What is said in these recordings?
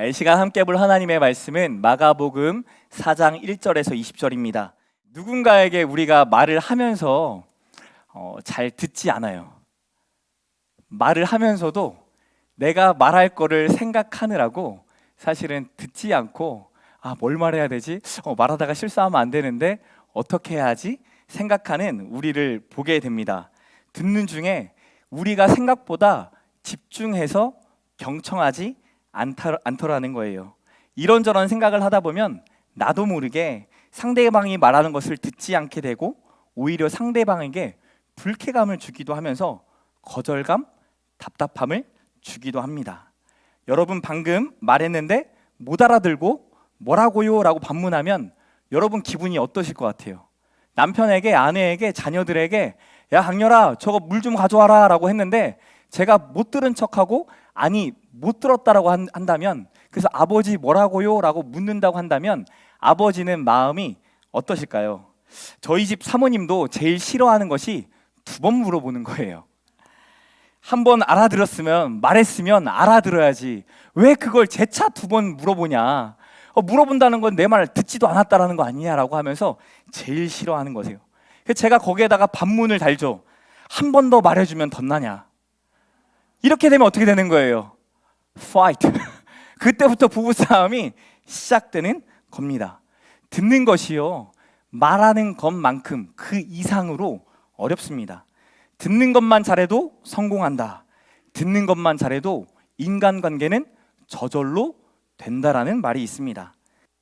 이 시간 함께 볼 하나님의 말씀은 마가복음 4장 1절에서 20절입니다. 누군가에게 우리가 말을 하면서 잘 듣지 않아요. 말을 하면서도 내가 말할 거를 생각하느라고 사실은 듣지 않고 뭘 말해야 되지? 말하다가 실수하면 안 되는데 어떻게 해야 하지? 생각하는 우리를 보게 됩니다. 듣는 중에 우리가 생각보다 집중해서 경청하지 않더라는 거예요. 이런저런 생각을 하다 보면 나도 모르게 상대방이 말하는 것을 듣지 않게 되고 오히려 상대방에게 불쾌감을 주기도 하면서 거절감, 답답함을 주기도 합니다. 여러분 방금 말했는데 못 알아들고 뭐라고요? 라고 반문하면 여러분 기분이 어떠실 것 같아요? 남편에게, 아내에게, 자녀들에게 야 강렬아 저거 물 좀 가져와라 라고 했는데 제가 못 들은 척하고 아니 못 들었다라고 한다면, 그래서 아버지 뭐라고요? 라고 묻는다고 한다면 아버지는 마음이 어떠실까요? 저희 집 사모님도 제일 싫어하는 것이 두 번 물어보는 거예요. 한 번 알아들었으면 말했으면 알아들어야지 왜 그걸 재차 두 번 물어보냐, 물어본다는 건 내 말 듣지도 않았다라는 거 아니냐라고 하면서 제일 싫어하는 거세요. 그래서 제가 거기에다가 반문을 달죠. 한 번 더 말해주면 덧나냐. 이렇게 되면 어떻게 되는 거예요? Fight. 그때부터 부부싸움이 시작되는 겁니다. 듣는 것이요 말하는 것만큼 그 이상으로 어렵습니다. 듣는 것만 잘해도 성공한다. 듣는 것만 잘해도 인간관계는 저절로 된다라는 말이 있습니다.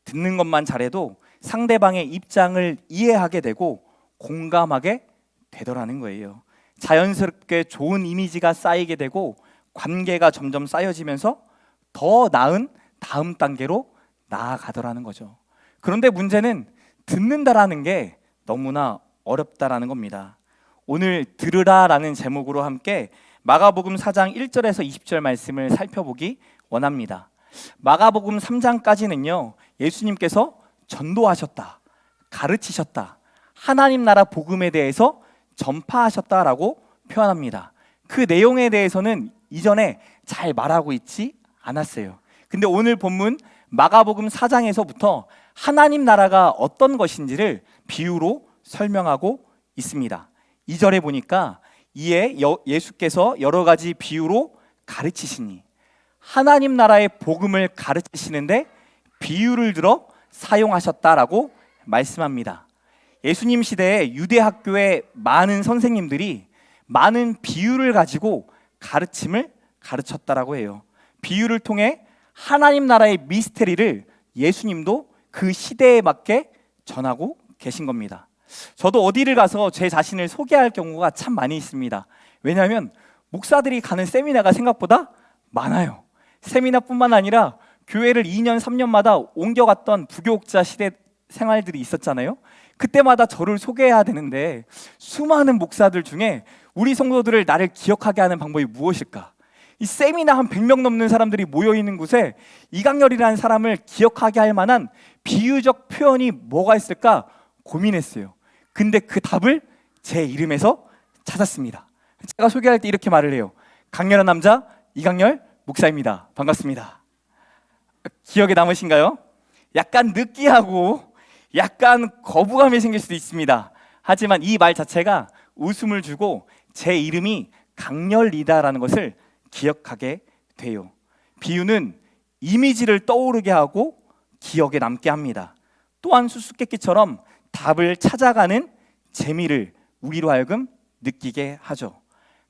듣는 것만 잘해도 상대방의 입장을 이해하게 되고 공감하게 되더라는 거예요. 자연스럽게 좋은 이미지가 쌓이게 되고 관계가 점점 쌓여지면서 더 나은 다음 단계로 나아가더라는 거죠. 그런데 문제는 듣는다라는 게 너무나 어렵다라는 겁니다. 오늘 들으라라는 제목으로 함께 마가복음 4장 1절에서 20절 말씀을 살펴보기 원합니다. 마가복음 3장까지는요 예수님께서 전도하셨다, 가르치셨다, 하나님 나라 복음에 대해서 전파하셨다라고 표현합니다. 그 내용에 대해서는 이전에 잘 말하고 있지 않았어요. 근데 오늘 본문 마가복음 4장에서부터 하나님 나라가 어떤 것인지를 비유로 설명하고 있습니다. 2절에 보니까 이에 예수께서 여러 가지 비유로 가르치시니, 하나님 나라의 복음을 가르치시는데 비유를 들어 사용하셨다라고 말씀합니다. 예수님 시대에 유대 학교의 많은 선생님들이 많은 비유를 가지고 가르침을 가르쳤다라고 해요. 비유를 통해 하나님 나라의 미스테리를 예수님도 그 시대에 맞게 전하고 계신 겁니다. 저도 어디를 가서 제 자신을 소개할 경우가 참 많이 있습니다. 왜냐하면 목사들이 가는 세미나가 생각보다 많아요. 세미나뿐만 아니라 교회를 2년, 3년마다 옮겨갔던 부교육자 시대 생활들이 있었잖아요. 그때마다 저를 소개해야 되는데 수많은 목사들 중에 우리 성도들을 나를 기억하게 하는 방법이 무엇일까? 이 세미나 한 100명 넘는 사람들이 모여있는 곳에 이강렬이라는 사람을 기억하게 할 만한 비유적 표현이 뭐가 있을까 고민했어요. 근데 그 답을 제 이름에서 찾았습니다. 제가 소개할 때 이렇게 말을 해요. 강렬한 남자 이강렬 목사입니다. 반갑습니다. 기억에 남으신가요? 약간 느끼하고 약간 거부감이 생길 수도 있습니다. 하지만 이 말 자체가 웃음을 주고 제 이름이 강렬이다라는 것을 기억하게 돼요. 비유는 이미지를 떠오르게 하고 기억에 남게 합니다. 또한 수수께끼처럼 답을 찾아가는 재미를 우리로 하여금 느끼게 하죠.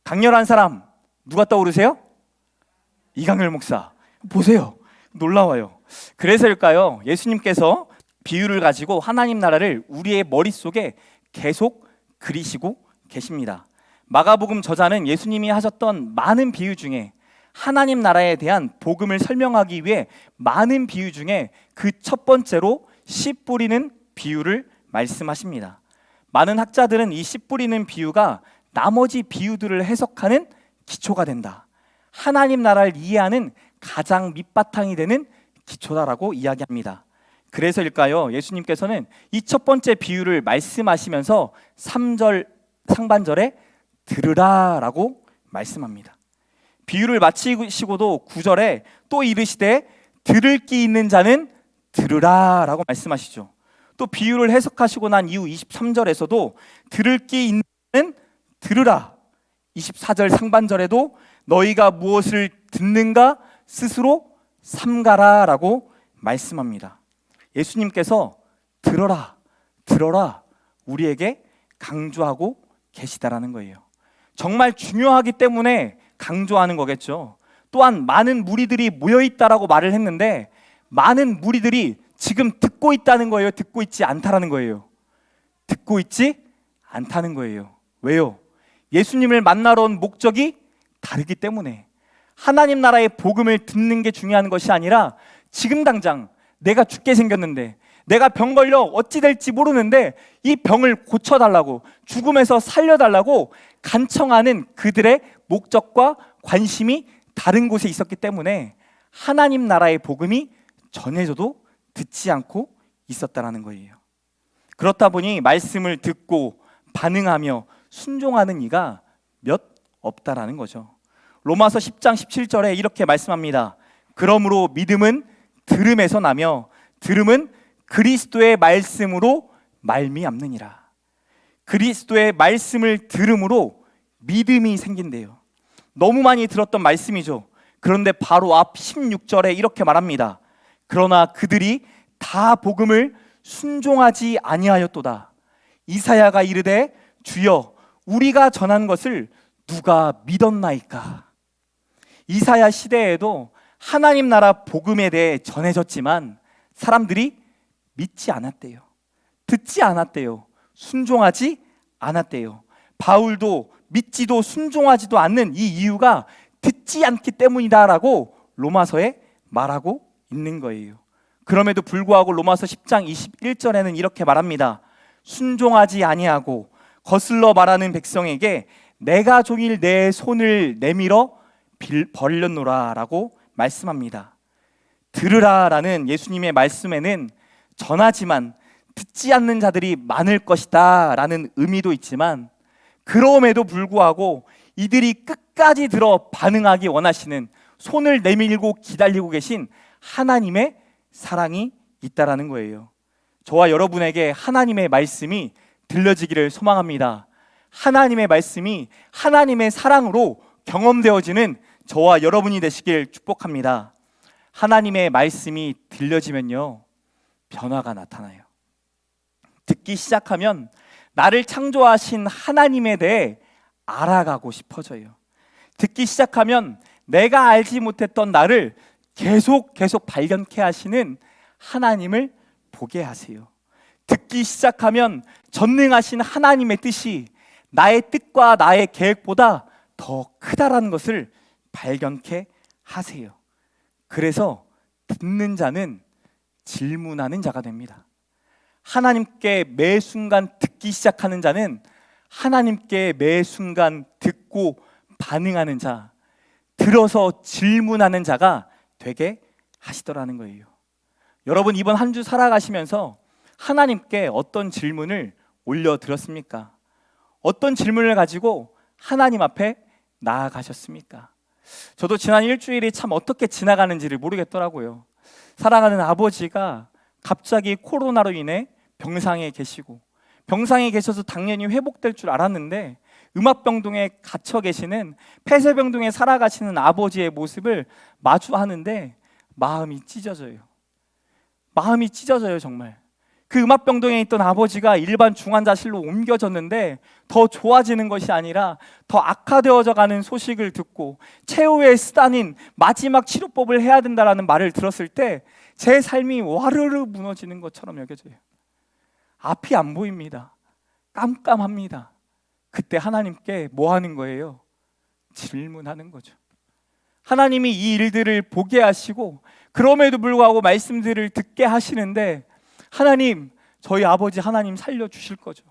강렬한 사람 누가 떠오르세요? 이강렬 목사. 보세요. 놀라워요. 그래서일까요? 예수님께서 비유를 가지고 하나님 나라를 우리의 머릿속에 계속 그리시고 계십니다. 마가복음 저자는 예수님이 하셨던 많은 비유 중에 하나님 나라에 대한 복음을 설명하기 위해 많은 비유 중에 그 첫 번째로 씨 뿌리는 비유를 말씀하십니다. 많은 학자들은 이 씨 뿌리는 비유가 나머지 비유들을 해석하는 기초가 된다, 하나님 나라를 이해하는 가장 밑바탕이 되는 기초다라고 이야기합니다. 그래서일까요? 예수님께서는 이 첫 번째 비유를 말씀하시면서 3절 상반절에 들으라라고 말씀합니다. 비유를 마치시고도 9절에 또 이르시되 들을 귀 있는 자는 들으라 라고 말씀하시죠. 또 비유를 해석하시고 난 이후 23절에서도 들을 귀 있는 자는 들으라. 24절 상반절에도 너희가 무엇을 듣는가 스스로 삼가라 라고 말씀합니다. 예수님께서 들어라, 들어라 우리에게 강조하고 계시다라는 거예요. 정말 중요하기 때문에 강조하는 거겠죠. 또한 많은 무리들이 모여있다라고 말을 했는데 많은 무리들이 지금 듣고 있다는 거예요? 듣고 있지 않다라는 거예요? 듣고 있지 않다는 거예요. 왜요? 예수님을 만나러 온 목적이 다르기 때문에. 하나님 나라의 복음을 듣는 게 중요한 것이 아니라 지금 당장 내가 죽게 생겼는데, 내가 병 걸려 어찌 될지 모르는데 이 병을 고쳐달라고, 죽음에서 살려달라고 간청하는 그들의 목적과 관심이 다른 곳에 있었기 때문에 하나님 나라의 복음이 전해져도 듣지 않고 있었다라는 거예요. 그렇다 보니 말씀을 듣고 반응하며 순종하는 이가 몇 없다라는 거죠. 로마서 10장 17절에 이렇게 말씀합니다. 그러므로 믿음은 들음에서 나며 들음은 그리스도의 말씀으로 말미암느니라. 그리스도의 말씀을 들음으로 믿음이 생긴대요. 너무 많이 들었던 말씀이죠. 그런데 바로 앞 16절에 이렇게 말합니다. 그러나 그들이 다 복음을 순종하지 아니하였도다. 이사야가 이르되 주여 우리가 전한 것을 누가 믿었나이까. 이사야 시대에도 하나님 나라 복음에 대해 전해졌지만 사람들이 믿지 않았대요. 듣지 않았대요. 순종하지 않았대요. 바울도 믿지도 순종하지도 않는 이 이유가 듣지 않기 때문이다라고 로마서에 말하고 있는 거예요. 그럼에도 불구하고 로마서 10장 21절에는 이렇게 말합니다. 순종하지 아니하고 거슬러 말하는 백성에게 내가 종일 내 손을 내밀어 벌렸노라 라고 말씀합니다. 들으라라는 예수님의 말씀에는 전하지만 듣지 않는 자들이 많을 것이다 라는 의미도 있지만, 그럼에도 불구하고 이들이 끝까지 들어 반응하기 원하시는, 손을 내밀고 기다리고 계신 하나님의 사랑이 있다라는 거예요. 저와 여러분에게 하나님의 말씀이 들려지기를 소망합니다. 하나님의 말씀이 하나님의 사랑으로 경험되어지는 저와 여러분이 되시길 축복합니다. 하나님의 말씀이 들려지면요, 변화가 나타나요. 듣기 시작하면 나를 창조하신 하나님에 대해 알아가고 싶어져요. 듣기 시작하면 내가 알지 못했던 나를 계속 발견케 하시는 하나님을 보게 하세요. 듣기 시작하면 전능하신 하나님의 뜻이 나의 뜻과 나의 계획보다 더 크다라는 것을 발견케 하세요. 그래서 듣는 자는 질문하는 자가 됩니다. 하나님께 매 순간 듣기 시작하는 자는 하나님께 매 순간 듣고 반응하는 자, 들어서 질문하는 자가 되게 하시더라는 거예요. 여러분, 이번 한 주 살아가시면서 하나님께 어떤 질문을 올려드렸습니까? 어떤 질문을 가지고 하나님 앞에 나아가셨습니까? 저도 지난 일주일이 참 어떻게 지나가는지를 모르겠더라고요. 사랑하는 아버지가 갑자기 코로나로 인해 병상에 계시고, 병상에 계셔서 당연히 회복될 줄 알았는데 음압병동에 갇혀 계시는, 폐쇄병동에 살아가시는 아버지의 모습을 마주하는데 마음이 찢어져요. 마음이 찢어져요, 정말. 그 음압병동에 있던 아버지가 일반 중환자실로 옮겨졌는데 더 좋아지는 것이 아니라 더 악화되어져 가는 소식을 듣고 최후의 수단인 마지막 치료법을 해야 된다라는 말을 들었을 때 제 삶이 와르르 무너지는 것처럼 여겨져요. 앞이 안 보입니다. 깜깜합니다. 그때 하나님께 뭐 하는 거예요? 질문하는 거죠. 하나님이 이 일들을 보게 하시고 그럼에도 불구하고 말씀들을 듣게 하시는데, 하나님, 저희 아버지 하나님 살려주실 거죠.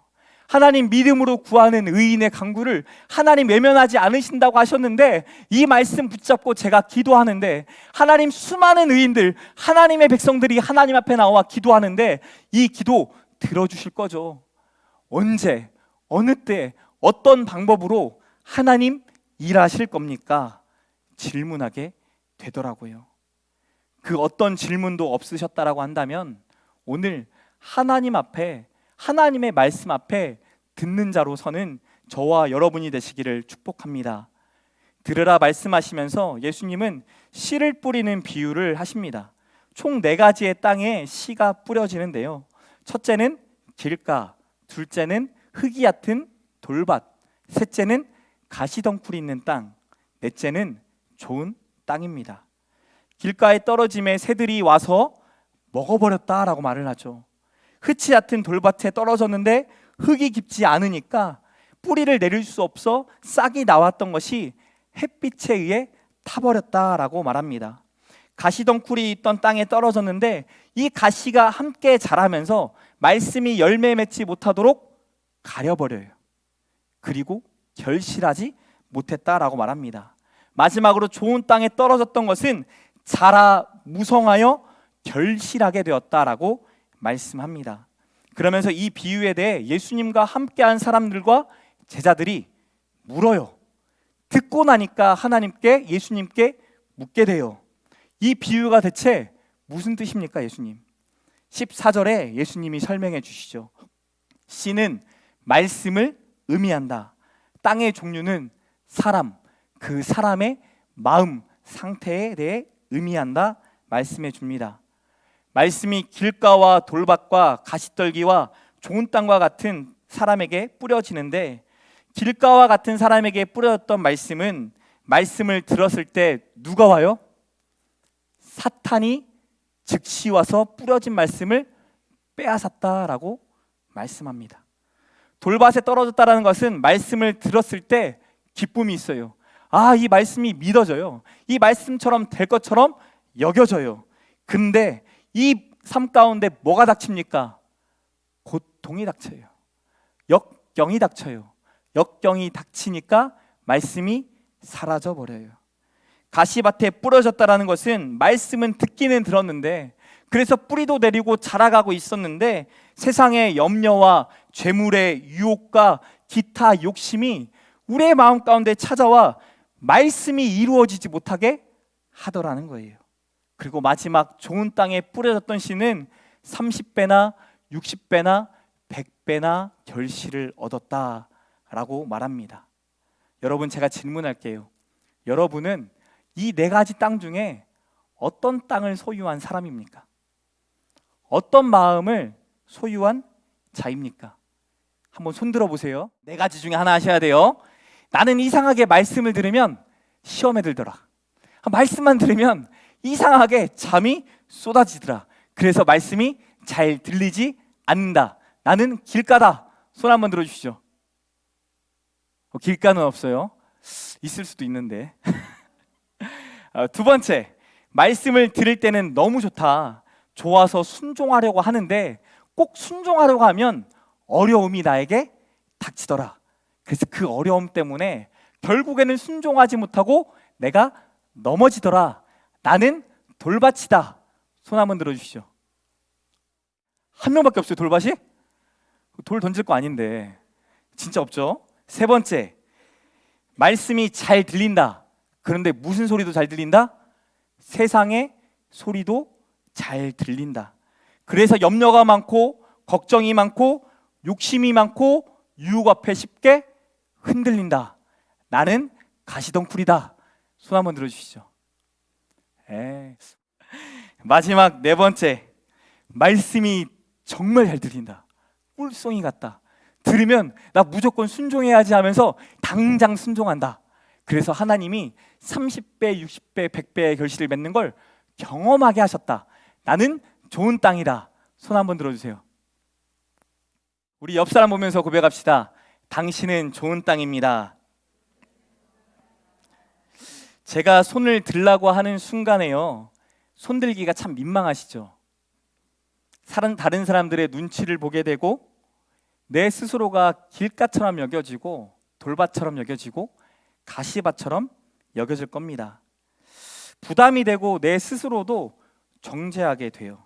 하나님, 믿음으로 구하는 의인의 간구를 하나님 외면하지 않으신다고 하셨는데, 이 말씀 붙잡고 제가 기도하는데 하나님, 수많은 의인들, 하나님의 백성들이 하나님 앞에 나와 기도하는데 이 기도 들어주실 거죠. 언제, 어느 때, 어떤 방법으로 하나님 일하실 겁니까? 질문하게 되더라고요. 그 어떤 질문도 없으셨다라고 한다면 오늘 하나님 앞에, 하나님의 말씀 앞에 듣는 자로 서는 저와 여러분이 되시기를 축복합니다. 들으라 말씀하시면서 예수님은 씨를 뿌리는 비유를 하십니다. 총 4가지의 땅에 씨가 뿌려지는데요. 첫째는 길가, 둘째는 흙이 얕은 돌밭, 셋째는 가시덩굴이 있는 땅, 넷째는 좋은 땅입니다. 길가에 떨어짐에 새들이 와서 먹어버렸다라고 말을 하죠. 흙이 얕은 돌밭에 떨어졌는데 흙이 깊지 않으니까 뿌리를 내릴 수 없어 싹이 나왔던 것이 햇빛에 의해 타버렸다라고 말합니다. 가시덩굴이 있던 땅에 떨어졌는데 이 가시가 함께 자라면서 말씀이 열매 맺지 못하도록 가려버려요. 그리고 결실하지 못했다라고 말합니다. 마지막으로 좋은 땅에 떨어졌던 것은 자라 무성하여 결실하게 되었다라고 말씀합니다. 그러면서 이 비유에 대해 예수님과 함께한 사람들과 제자들이 물어요. 듣고 나니까 하나님께, 예수님께 묻게 돼요. 이 비유가 대체 무슨 뜻입니까, 예수님? 14절에 예수님이 설명해 주시죠. 씨는 말씀을 의미한다. 땅의 종류는 사람, 그 사람의 마음 상태에 대해 의미한다 말씀해 줍니다. 말씀이 길가와 돌밭과 가시떨기와 좋은 땅과 같은 사람에게 뿌려지는데, 길가와 같은 사람에게 뿌려졌던 말씀은 말씀을 들었을 때 누가 와요? 사탄이 즉시 와서 뿌려진 말씀을 빼앗았다라고 말씀합니다. 돌밭에 떨어졌다라는 것은 말씀을 들었을 때 기쁨이 있어요. 이 말씀이 믿어져요. 이 말씀처럼 될 것처럼 여겨져요. 근데 이 삶 가운데 뭐가 닥칩니까? 고통이 닥쳐요. 역경이 닥쳐요. 역경이 닥치니까 말씀이 사라져 버려요. 가시밭에 뿌려졌다라는 것은 말씀은 듣기는 들었는데, 그래서 뿌리도 내리고 자라가고 있었는데 세상의 염려와 죄물의 유혹과 기타 욕심이 우리의 마음 가운데 찾아와 말씀이 이루어지지 못하게 하더라는 거예요. 그리고 마지막 좋은 땅에 뿌려졌던 씨는 30배나 60배나 100배나 결실을 얻었다라고 말합니다. 여러분, 제가 질문할게요. 여러분은 이 4가지 땅 중에 어떤 땅을 소유한 사람입니까? 어떤 마음을 소유한 자입니까? 한번 손 들어보세요. 4가지 중에 하나 하셔야 돼요. 나는 이상하게 말씀을 들으면 시험에 들더라. 말씀만 들으면 이상하게 잠이 쏟아지더라. 그래서 말씀이 잘 들리지 않는다. 나는 길가다. 손 한번 들어주시죠. 길가는 없어요. 있을 수도 있는데. 2번째, 말씀을 들을 때는 너무 좋다. 좋아서 순종하려고 하는데 꼭 순종하려고 하면 어려움이 나에게 닥치더라. 그래서 그 어려움 때문에 결국에는 순종하지 못하고 내가 넘어지더라. 나는 돌밭이다. 손 한번 들어주시죠. 한 명밖에 없어요. 돌밭이? 돌 던질 거 아닌데. 진짜 없죠? 3번째, 말씀이 잘 들린다. 그런데 무슨 소리도 잘 들린다? 세상의 소리도 잘 들린다. 그래서 염려가 많고 걱정이 많고 욕심이 많고 유혹 앞에 쉽게 흔들린다. 나는 가시덩굴이다. 손 한번 들어주시죠. 마지막 4번째, 말씀이 정말 잘 들린다. 꿀송이 같다. 들으면 나 무조건 순종해야지 하면서 당장 순종한다. 그래서 하나님이 30배, 60배, 100배의 결실을 맺는 걸 경험하게 하셨다. 나는 좋은 땅이다. 손 한번 들어주세요. 우리 옆 사람 보면서 고백합시다. 당신은 좋은 땅입니다. 제가 손을 들라고 하는 순간에요, 손들기가 참 민망하시죠? 다른 사람들의 눈치를 보게 되고 내 스스로가 길가처럼 여겨지고 돌밭처럼 여겨지고 가시밭처럼 여겨질 겁니다. 부담이 되고 내 스스로도 정죄하게 돼요.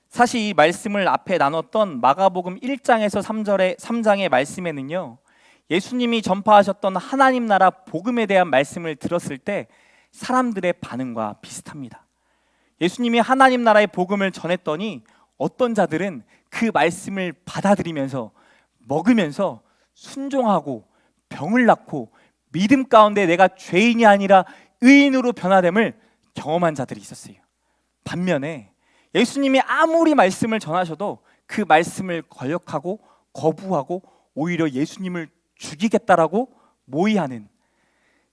사실 이 말씀을 앞에 나눴던 마가복음 1장에서 3장의 말씀에는요, 예수님이 전파하셨던 하나님 나라 복음에 대한 말씀을 들었을 때 사람들의 반응과 비슷합니다. 예수님이 하나님 나라의 복음을 전했더니 어떤 자들은 그 말씀을 받아들이면서 먹으면서 순종하고 병을 낫고 믿음 가운데 내가 죄인이 아니라 의인으로 변화됨을 경험한 자들이 있었어요. 반면에 예수님이 아무리 말씀을 전하셔도 그 말씀을 거역하고 거부하고 오히려 예수님을 죽이겠다라고 모의하는,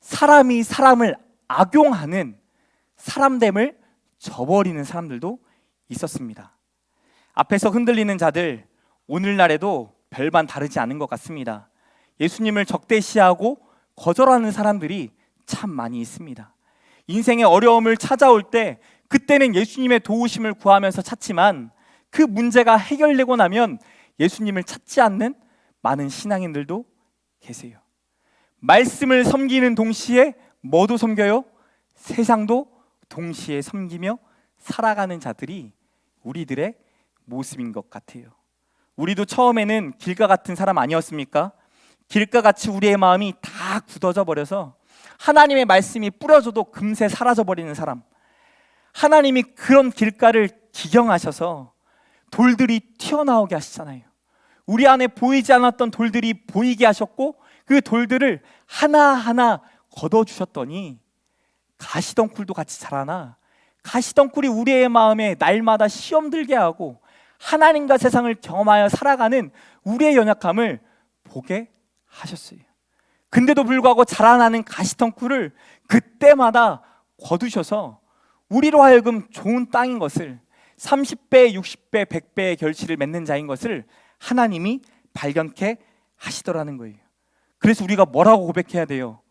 사람이 사람을 악용하는 사람됨을 저버리는 사람들도 있었습니다. 앞에서 흔들리는 자들, 오늘날에도 별반 다르지 않은 것 같습니다. 예수님을 적대시하고 거절하는 사람들이 참 많이 있습니다. 인생의 어려움을 찾아올 때 그때는 예수님의 도우심을 구하면서 찾지만 그 문제가 해결되고 나면 예수님을 찾지 않는 많은 신앙인들도 계세요. 말씀을 섬기는 동시에 뭐도 섬겨요? 세상도 동시에 섬기며 살아가는 자들이 우리들의 모습인 것 같아요. 우리도 처음에는 길가 같은 사람 아니었습니까? 길가같이 우리의 마음이 다 굳어져 버려서 하나님의 말씀이 뿌려져도 금세 사라져 버리는 사람, 하나님이 그런 길가를 기경하셔서 돌들이 튀어나오게 하시잖아요. 우리 안에 보이지 않았던 돌들이 보이게 하셨고 그 돌들을 하나하나 걷어주셨더니 가시덩굴도 같이 자라나 가시덩굴이 우리의 마음에 날마다 시험 들게 하고 하나님과 세상을 경험하여 살아가는 우리의 연약함을 보게 하셨어요. 근데도 불구하고 자라나는 가시덩굴을 그때마다 거두셔서 우리로 하여금 좋은 땅인 것을, 30배, 60배, 100배의 결실을 맺는 자인 것을 하나님이 발견케 하시더라는 거예요. 그래서 우리가 뭐라고 고백해야 돼요?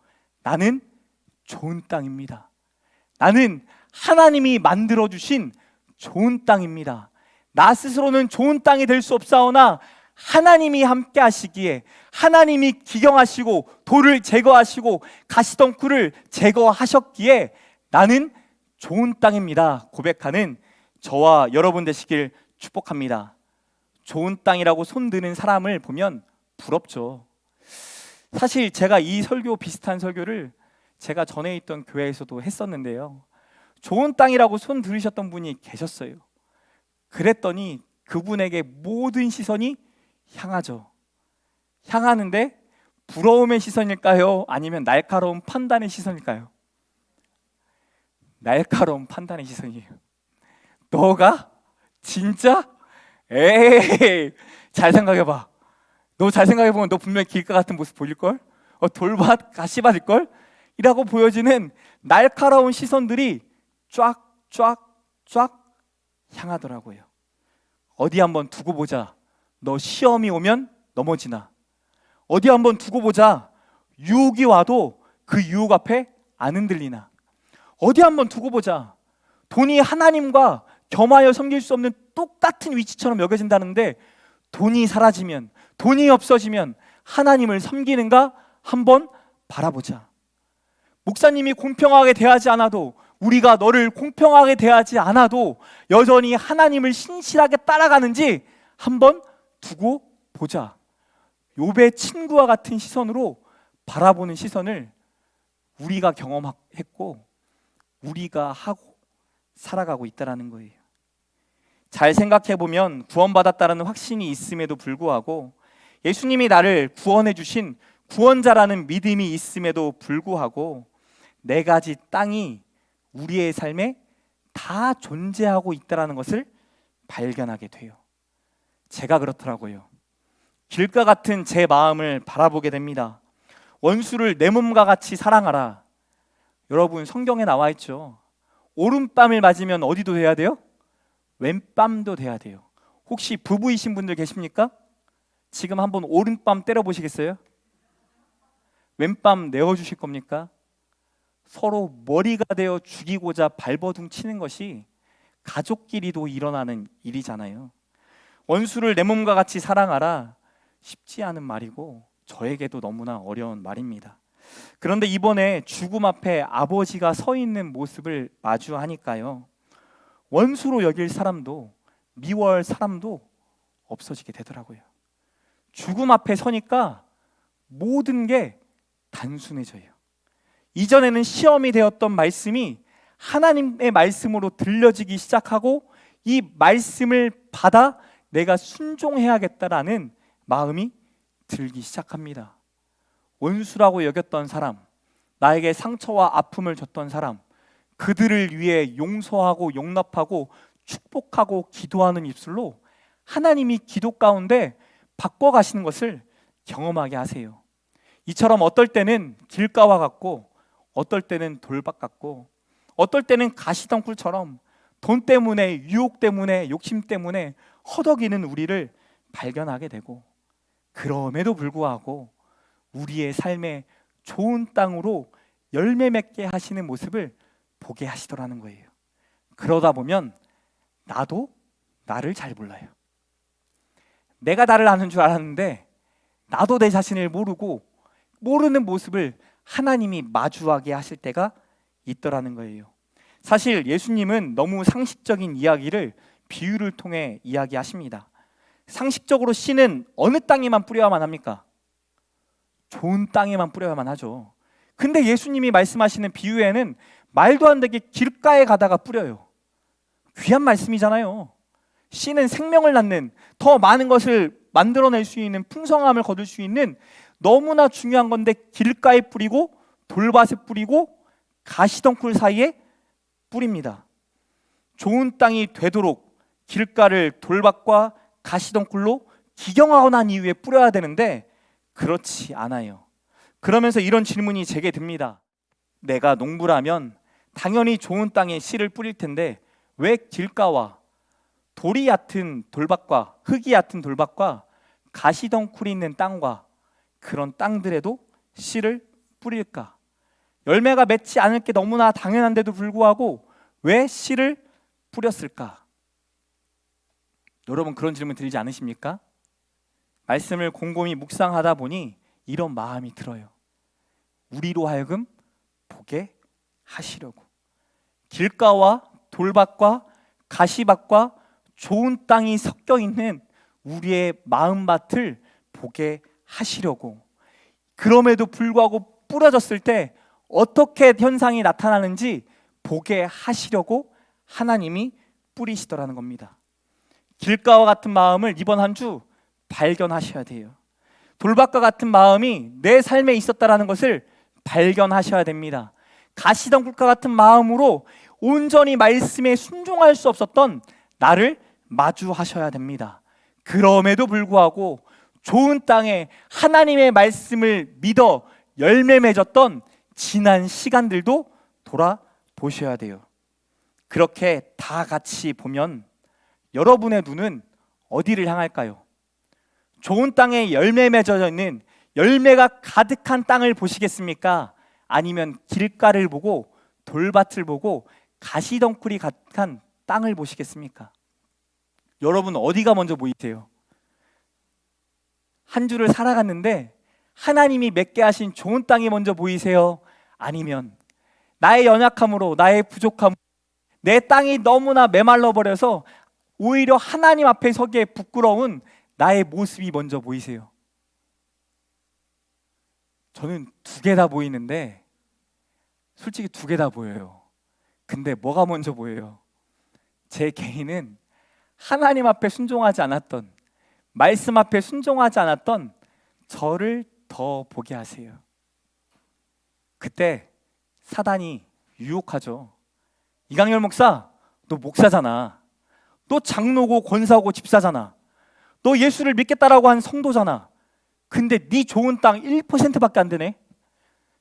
나는 좋은 땅입니다. 나는 하나님이 만들어주신 좋은 땅입니다. 나 스스로는 좋은 땅이 될 수 없사오나 하나님이 함께 하시기에, 하나님이 기경하시고 돌을 제거하시고 가시덩굴을 제거하셨기에 나는 좋은 땅입니다 고백하는 저와 여러분 되시길 축복합니다. 좋은 땅이라고 손드는 사람을 보면 부럽죠. 사실 제가 이 설교, 비슷한 설교를 제가 전에 있던 교회에서도 했었는데요, 좋은 땅이라고 손 들으셨던 분이 계셨어요. 그랬더니 그분에게 모든 시선이 향하죠. 향하는데 부러움의 시선일까요? 아니면 날카로운 판단의 시선일까요? 날카로운 판단의 시선이에요. 너가? 진짜? 에이, 잘 생각해봐. 너 잘 생각해보면 너 분명히 길가 같은 모습 보일걸? 돌밭, 가시밭일걸? 이라고 보여지는 날카로운 시선들이 쫙 향하더라고요. 어디 한번 두고 보자. 너 시험이 오면 넘어지나? 어디 한번 두고 보자. 유혹이 와도 그 유혹 앞에 안 흔들리나? 어디 한번 두고 보자. 돈이 하나님과 겸하여 섬길 수 없는 똑같은 위치처럼 여겨진다는데 돈이 사라지면, 돈이 없어지면 하나님을 섬기는가 한번 바라보자. 목사님이 공평하게 대하지 않아도, 우리가 너를 공평하게 대하지 않아도 여전히 하나님을 신실하게 따라가는지 한번 두고 보자. 욥의 친구와 같은 시선으로 바라보는 시선을 우리가 경험했고 우리가 하고 살아가고 있다는 거예요. 잘 생각해보면 구원받았다는 확신이 있음에도 불구하고, 예수님이 나를 구원해 주신 구원자라는 믿음이 있음에도 불구하고 네 가지 땅이 우리의 삶에 다 존재하고 있다는 것을 발견하게 돼요. 제가 그렇더라고요. 길가 같은 제 마음을 바라보게 됩니다. 원수를 내 몸과 같이 사랑하라. 여러분, 성경에 나와 있죠. 오른뺨을 맞으면 어디도 돼야 돼요? 왼뺨도 돼야 돼요. 혹시 부부이신 분들 계십니까? 지금 한번 오른뺨 때려 보시겠어요? 왼뺨 내어주실 겁니까? 서로 머리가 되어 죽이고자 발버둥 치는 것이 가족끼리도 일어나는 일이잖아요. 원수를 내 몸과 같이 사랑하라, 쉽지 않은 말이고 저에게도 너무나 어려운 말입니다. 그런데 이번에 죽음 앞에 아버지가 서 있는 모습을 마주하니까요, 원수로 여길 사람도 미워할 사람도 없어지게 되더라고요. 죽음 앞에 서니까 모든 게 단순해져요. 이전에는 시험이 되었던 말씀이 하나님의 말씀으로 들려지기 시작하고 이 말씀을 받아 내가 순종해야겠다라는 마음이 들기 시작합니다. 원수라고 여겼던 사람, 나에게 상처와 아픔을 줬던 사람, 그들을 위해 용서하고 용납하고 축복하고 기도하는 입술로 하나님이 기도 가운데 바꿔가시는 것을 경험하게 하세요. 이처럼 어떨 때는 길가와 같고, 어떨 때는 돌박 같고, 어떨 때는 가시덩굴처럼 돈 때문에, 유혹 때문에, 욕심 때문에 허덕이는 우리를 발견하게 되고, 그럼에도 불구하고 우리의 삶에 좋은 땅으로 열매 맺게 하시는 모습을 보게 하시더라는 거예요. 그러다 보면 나도 나를 잘 몰라요. 내가 나를 아는 줄 알았는데 나도 내 자신을 모르고 모르는 모습을 하나님이 마주하게 하실 때가 있더라는 거예요. 사실 예수님은 너무 상식적인 이야기를 비유를 통해 이야기하십니다. 상식적으로 씨는 어느 땅에만 뿌려야만 합니까? 좋은 땅에만 뿌려야만 하죠. 근데 예수님이 말씀하시는 비유에는 말도 안 되게 길가에 가다가 뿌려요. 귀한 말씀이잖아요. 씨는 생명을 낳는, 더 많은 것을 만들어낼 수 있는, 풍성함을 거둘 수 있는 너무나 중요한 건데 길가에 뿌리고 돌밭에 뿌리고 가시덩굴 사이에 뿌립니다. 좋은 땅이 되도록 길가를 돌밭과 가시덩굴로 기경하고 난 이후에 뿌려야 되는데 그렇지 않아요. 그러면서 이런 질문이 제게 듭니다. 내가 농부라면 당연히 좋은 땅에 씨를 뿌릴 텐데 왜 길가와 돌이 얕은 돌밭과 흙이 얕은 돌밭과 가시덩굴이 있는 땅과 그런 땅들에도 씨를 뿌릴까? 열매가 맺지 않을 게 너무나 당연한데도 불구하고 왜 씨를 뿌렸을까? 여러분 그런 질문 들리지 않으십니까? 말씀을 곰곰이 묵상하다 보니 이런 마음이 들어요. 우리로 하여금 보게 하시려고. 길가와 돌밭과 가시밭과 좋은 땅이 섞여 있는 우리의 마음밭을 보게 하시려고. 그럼에도 불구하고 뿌려졌을 때 어떻게 현상이 나타나는지 보게 하시려고 하나님이 뿌리시더라는 겁니다. 길가와 같은 마음을 이번 한 주 발견하셔야 돼요. 돌밭과 같은 마음이 내 삶에 있었다라는 것을 발견하셔야 됩니다. 가시덩굴과 같은 마음으로 온전히 말씀에 순종할 수 없었던 나를 마주하셔야 됩니다. 그럼에도 불구하고 좋은 땅에 하나님의 말씀을 믿어 열매 맺었던 지난 시간들도 돌아보셔야 돼요. 그렇게 다 같이 보면 여러분의 눈은 어디를 향할까요? 좋은 땅에 열매 맺어져 있는 열매가 가득한 땅을 보시겠습니까? 아니면 길가를 보고 돌밭을 보고 가시덩굴이 가득한 땅을 보시겠습니까? 여러분 어디가 먼저 보이세요? 한 주를 살아갔는데 하나님이 맺게 하신 좋은 땅이 먼저 보이세요? 아니면 나의 연약함으로, 나의 부족함으로 내 땅이 너무나 메말라 버려서 오히려 하나님 앞에 서기에 부끄러운 나의 모습이 먼저 보이세요? 저는 두 개 다 보이는데 솔직히 두 개 다 보여요. 근데 뭐가 먼저 보여요? 제 개인은 하나님 앞에 순종하지 않았던, 말씀 앞에 순종하지 않았던 저를 더 보게 하세요. 그때 사단이 유혹하죠. 이강렬 목사, 너 목사잖아. 너 장로고 권사고 집사잖아. 너 예수를 믿겠다라고 한 성도잖아. 근데 네 좋은 땅 1%밖에 안 되네.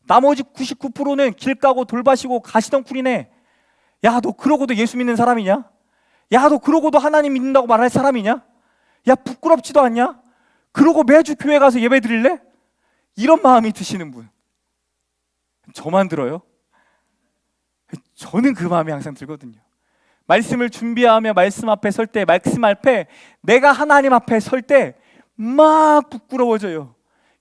나머지 99%는 길가고 돌밭이고 가시덩굴이네. 야, 너 그러고도 예수 믿는 사람이냐? 야, 너 그러고도 하나님 믿는다고 말할 사람이냐? 야, 부끄럽지도 않냐? 그러고 매주 교회 가서 예배 드릴래? 이런 마음이 드시는 분 저만 들어요? 저는 그 마음이 항상 들거든요. 말씀을 준비하며 말씀 앞에 설 때, 말씀 앞에 내가 하나님 앞에 설 때 막 부끄러워져요.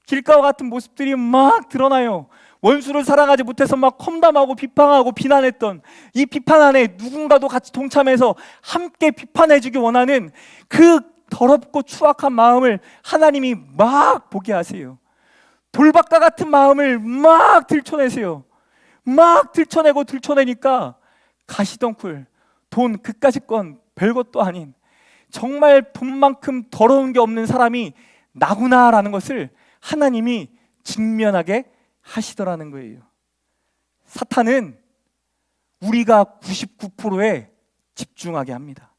길가와 같은 모습들이 막 드러나요. 원수를 사랑하지 못해서 막 험담하고 비판하고 비난했던 이 비판 안에 누군가도 같이 동참해서 함께 비판해주기 원하는 그 더럽고 추악한 마음을 하나님이 막 보게 하세요. 돌박과 같은 마음을 막 들춰내세요. 막 들춰내고 들춰내니까 가시덩굴, 돈 그까짓 건 별것도 아닌 정말 돈만큼 더러운 게 없는 사람이 나구나라는 것을 하나님이 직면하게 하시더라는 거예요. 사탄은 우리가 99%에 집중하게 합니다.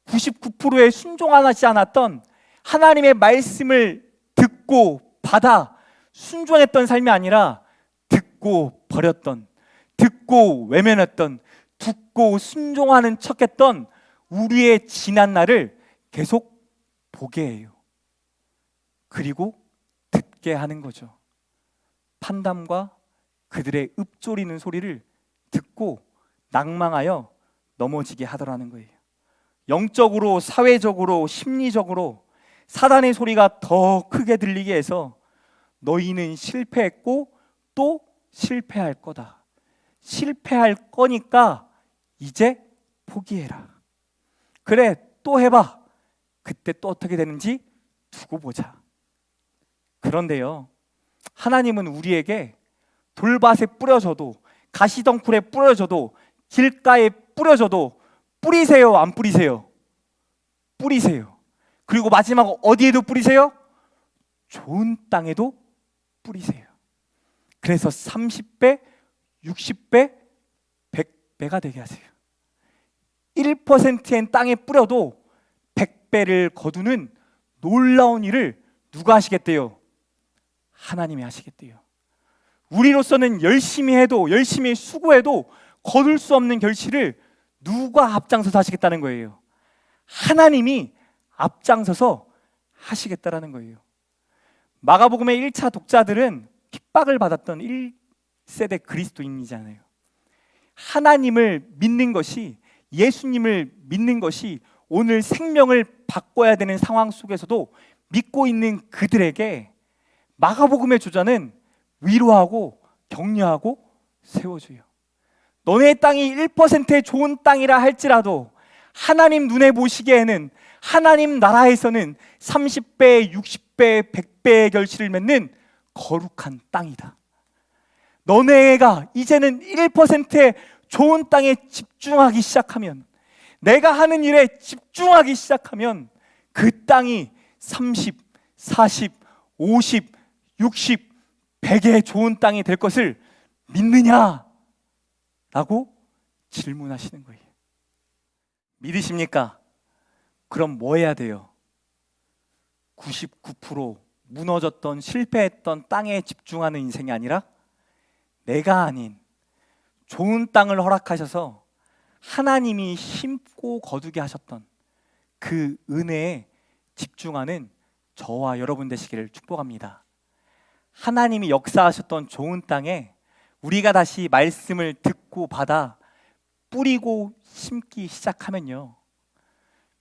99%에 순종하지 않았던 하나님의 말씀을 듣고 받아 순종했던 삶이 아니라 듣고 버렸던, 듣고 외면했던, 듣고 순종하는 척했던 우리의 지난 날을 계속 보게 해요. 그리고 듣게 하는 거죠. 판단과 그들의 읊조리는 소리를 듣고 낭망하여 넘어지게 하더라는 거예요. 영적으로, 사회적으로, 심리적으로 사단의 소리가 더 크게 들리게 해서 너희는 실패했고 또 실패할 거다. 실패할 거니까 이제 포기해라. 그래, 또 해봐. 그때 또 어떻게 되는지 두고 보자. 그런데요, 하나님은 우리에게 돌밭에 뿌려져도, 가시덩굴에 뿌려져도, 길가에 뿌려져도 뿌리세요, 안 뿌리세요? 뿌리세요. 그리고 마지막 어디에도 뿌리세요? 좋은 땅에도 뿌리세요. 그래서 30배, 60배, 100배가 되게 하세요. 1%의 땅에 뿌려도 100배를 거두는 놀라운 일을 누가 하시겠대요? 하나님이 하시겠대요. 우리로서는 열심히 해도, 열심히 수고해도 거둘 수 없는 결실을 누가 앞장서서 하시겠다는 거예요? 하나님이 앞장서서 하시겠다라는 거예요. 마가복음의 1차 독자들은 핍박을 받았던 1세대 그리스도인이잖아요. 하나님을 믿는 것이, 예수님을 믿는 것이 오늘 생명을 바꿔야 되는 상황 속에서도 믿고 있는 그들에게 마가복음의 저자는 위로하고 격려하고 세워줘요. 너네 땅이 1%의 좋은 땅이라 할지라도 하나님 눈에 보시기에는, 하나님 나라에서는 30배, 60배, 100배의 결실을 맺는 거룩한 땅이다. 너네가 이제는 1%의 좋은 땅에 집중하기 시작하면, 내가 하는 일에 집중하기 시작하면 그 땅이 30, 40, 50, 60, 100의 좋은 땅이 될 것을 믿느냐? 라고 질문하시는 거예요. 믿으십니까? 그럼 뭐 해야 돼요? 99% 무너졌던, 실패했던 땅에 집중하는 인생이 아니라 내가 아닌 좋은 땅을 허락하셔서 하나님이 심고 거두게 하셨던 그 은혜에 집중하는 저와 여러분 되시기를 축복합니다. 하나님이 역사하셨던 좋은 땅에 우리가 다시 말씀을 듣고 받아 뿌리고 심기 시작하면요,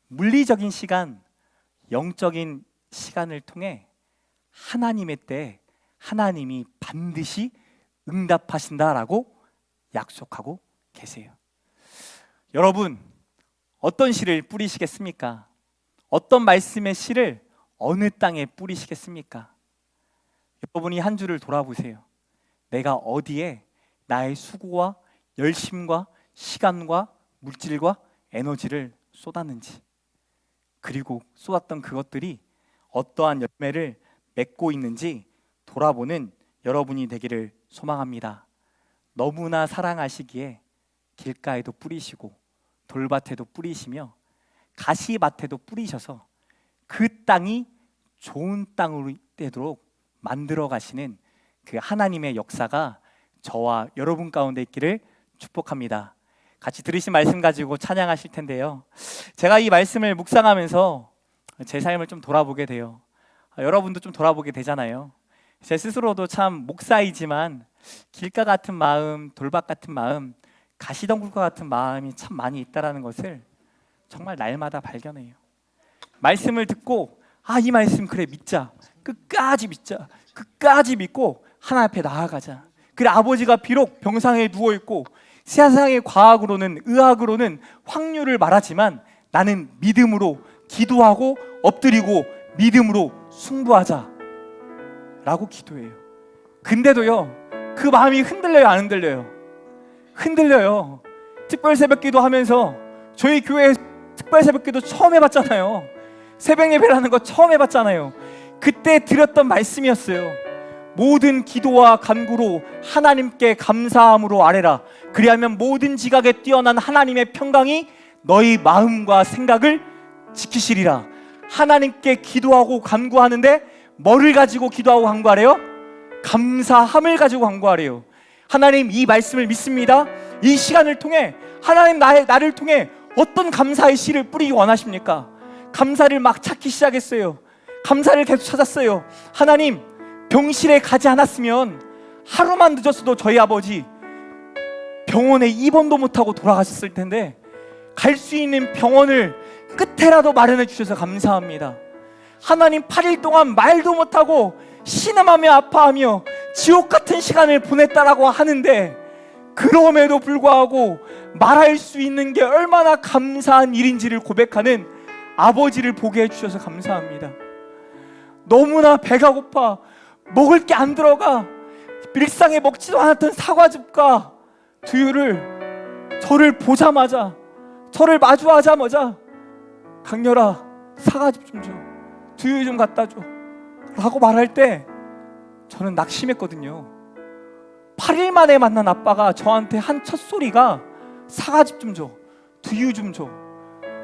물리적인 시간, 영적인 시간을 통해 하나님의 때에 하나님이 반드시 응답하신다라고 약속하고 계세요. 여러분, 어떤 씨를 뿌리시겠습니까? 어떤 말씀의 씨를 어느 땅에 뿌리시겠습니까? 여러분이 한 주를 돌아보세요. 내가 어디에 나의 수고와 열심과 시간과 물질과 에너지를 쏟았는지, 그리고 쏟았던 그것들이 어떠한 열매를 맺고 있는지 돌아보는 여러분이 되기를 소망합니다. 너무나 사랑하시기에 길가에도 뿌리시고 돌밭에도 뿌리시며 가시밭에도 뿌리셔서 그 땅이 좋은 땅으로 되도록 만들어 가시는 그 하나님의 역사가 저와 여러분 가운데 있기를 축복합니다. 같이 들으신 말씀 가지고 찬양하실 텐데요, 제가 이 말씀을 묵상하면서 제 삶을 좀 돌아보게 돼요. 여러분도 좀 돌아보게 되잖아요. 제 스스로도 참 목사이지만 길가 같은 마음, 돌밭 같은 마음, 가시덩굴과 같은 마음이 참 많이 있다라는 것을 정말 날마다 발견해요. 말씀을 듣고 이 말씀 그래 믿자, 끝까지 믿자, 끝까지 믿고 하나님 앞에 나아가자. 그래, 아버지가 비록 병상에 누워있고 세상의 과학으로는, 의학으로는 확률을 말하지만 나는 믿음으로 기도하고 엎드리고 믿음으로 승부하자 라고 기도해요. 근데도요, 그 마음이 흔들려요, 안 흔들려요? 흔들려요. 특별 새벽기도 하면서 저희 교회 특별 새벽기도 처음 해봤잖아요. 새벽 예배라는 거 처음 해봤잖아요. 그때 드렸던 말씀이었어요. 모든 기도와 간구로 하나님께 감사함으로 아뢰라. 그리하면 모든 지각에 뛰어난 하나님의 평강이 너희 마음과 생각을 지키시리라. 하나님께 기도하고 간구하는데 뭐를 가지고 기도하고 간구하래요? 감사함을 가지고 간구하래요. 하나님, 이 말씀을 믿습니다. 이 시간을 통해 하나님 나를 통해 어떤 감사의 씨를 뿌리기 원하십니까? 감사를 막 찾기 시작했어요. 감사를 계속 찾았어요. 하나님, 병실에 가지 않았으면 하루만 늦었어도 저희 아버지 병원에 입원도 못하고 돌아가셨을 텐데 갈 수 있는 병원을 끝에라도 마련해 주셔서 감사합니다. 하나님, 8일 동안 말도 못하고 신음하며 아파하며 지옥 같은 시간을 보냈다라고 하는데 그럼에도 불구하고 말할 수 있는 게 얼마나 감사한 일인지를 고백하는 아버지를 보게 해주셔서 감사합니다. 너무나 배가 고파 먹을 게 안 들어가 일상에 먹지도 않았던 사과즙과 두유를 저를 보자마자, 저를 마주하자마자 강렬아, 사과즙 좀 줘, 두유 좀 갖다 줘 라고 말할 때 저는 낙심했거든요. 8일 만에 만난 아빠가 저한테 한 첫 소리가 사과즙 좀 줘, 두유 좀 줘.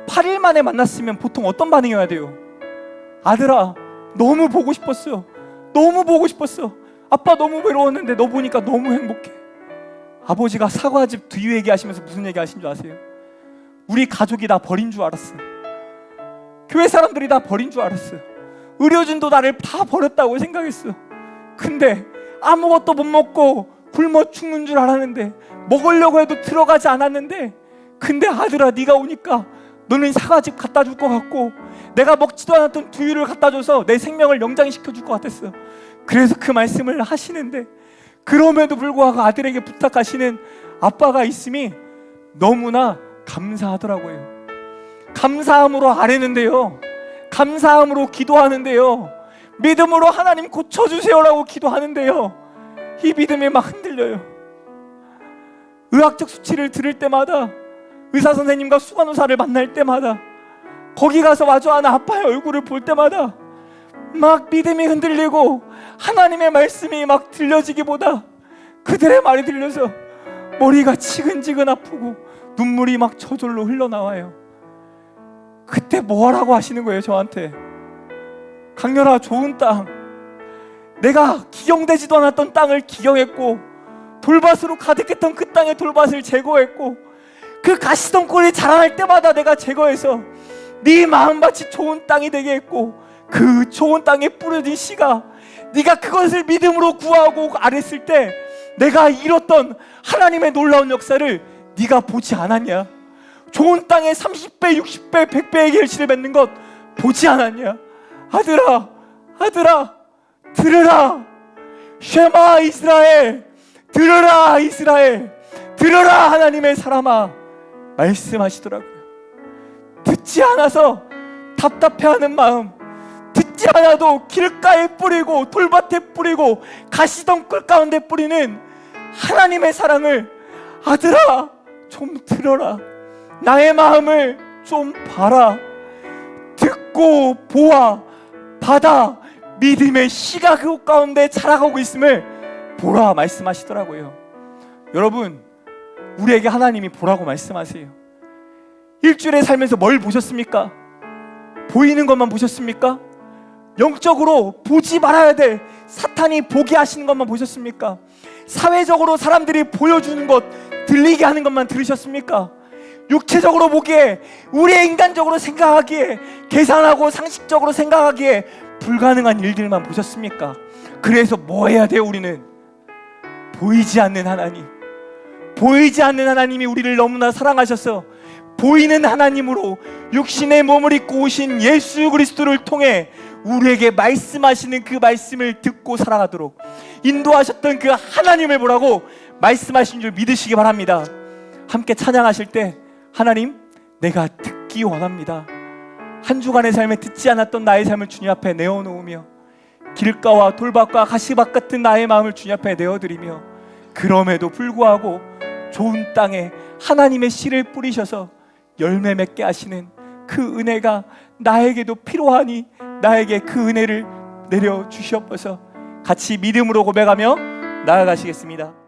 8일 만에 만났으면 보통 어떤 반응이어야 돼요? 아들아, 너무 보고 싶었어요. 너무 보고 싶었어. 아빠 너무 외로웠는데 너 보니까 너무 행복해. 아버지가 사과즙 두유 얘기하시면서 무슨 얘기 하신 줄 아세요? 우리 가족이 나 버린 줄 알았어. 교회 사람들이 나 버린 줄 알았어. 의료진도 나를 다 버렸다고 생각했어. 근데 아무것도 못 먹고 굶어 죽는 줄 알았는데, 먹으려고 해도 들어가지 않았는데, 근데 아들아, 네가 오니까 너는 사과즙 갖다 줄 것 같고 내가 먹지도 않았던 두유를 갖다 줘서 내 생명을 연장시켜 줄 것 같았어. 그래서 그 말씀을 하시는데, 그럼에도 불구하고 아들에게 부탁하시는 아빠가 있음이 너무나 감사하더라고요. 감사함으로 아뢰는데요, 감사함으로 기도하는데요, 믿음으로 하나님 고쳐주세요라고 기도하는데요, 이 믿음이 막 흔들려요. 의학적 수치를 들을 때마다, 의사 선생님과 수간호사를 만날 때마다, 거기 가서 마주하는 아빠의 얼굴을 볼 때마다 막 믿음이 흔들리고 하나님의 말씀이 막 들려지기보다 그들의 말이 들려서 머리가 지근지근 아프고 눈물이 막 저절로 흘러나와요. 그때 뭐 하라고 하시는 거예요, 저한테? 강렬아, 좋은 땅, 내가 기경되지도 않았던 땅을 기경했고 돌밭으로 가득했던 그 땅의 돌밭을 제거했고 그 가시덤불이 자라날 때마다 내가 제거해서 네 마음밭이 좋은 땅이 되게 했고, 그 좋은 땅에 뿌려진 씨가 네가 그것을 믿음으로 구하고 아랬을 때 내가 이뤘던 하나님의 놀라운 역사를 네가 보지 않았냐? 좋은 땅에 30배, 60배, 100배의 결실을 맺는 것 보지 않았냐? 아들아, 아들아, 들으라. 쉐마 이스라엘, 들으라 이스라엘, 들으라 하나님의 사람아, 말씀하시더라고요. 듣지 않아서 답답해하는 마음, 듣지 않아도 길가에 뿌리고 돌밭에 뿌리고 가시덤불 가운데 뿌리는 하나님의 사랑을, 아들아 좀 들어라, 나의 마음을 좀 봐라, 듣고 보아 받아 믿음의 씨가 그 가운데 자라가고 있음을 보라 말씀하시더라고요. 여러분, 우리에게 하나님이 보라고 말씀하세요. 일주일에 살면서 뭘 보셨습니까? 보이는 것만 보셨습니까? 영적으로 보지 말아야 될 사탄이 보게 하시는 것만 보셨습니까? 사회적으로 사람들이 보여주는 것, 들리게 하는 것만 들으셨습니까? 육체적으로 보기에, 우리의 인간적으로 생각하기에, 계산하고 상식적으로 생각하기에 불가능한 일들만 보셨습니까? 그래서 뭐 해야 돼요? 우리는 보이지 않는 하나님, 보이지 않는 하나님이 우리를 너무나 사랑하셔서 보이는 하나님으로 육신의 몸을 입고 오신 예수 그리스도를 통해 우리에게 말씀하시는 그 말씀을 듣고 살아가도록 인도하셨던 그 하나님을 보라고 말씀하신 줄 믿으시기 바랍니다. 함께 찬양하실 때, 하나님, 내가 듣기 원합니다. 한 주간의 삶에 듣지 않았던 나의 삶을 주님 앞에 내어놓으며, 길가와 돌밭과 가시밭 같은 나의 마음을 주님 앞에 내어드리며, 그럼에도 불구하고 좋은 땅에 하나님의 씨를 뿌리셔서 열매 맺게 하시는 그 은혜가 나에게도 필요하니 나에게 그 은혜를 내려 주시옵소서. 같이 믿음으로 고백하며 나아가시겠습니다.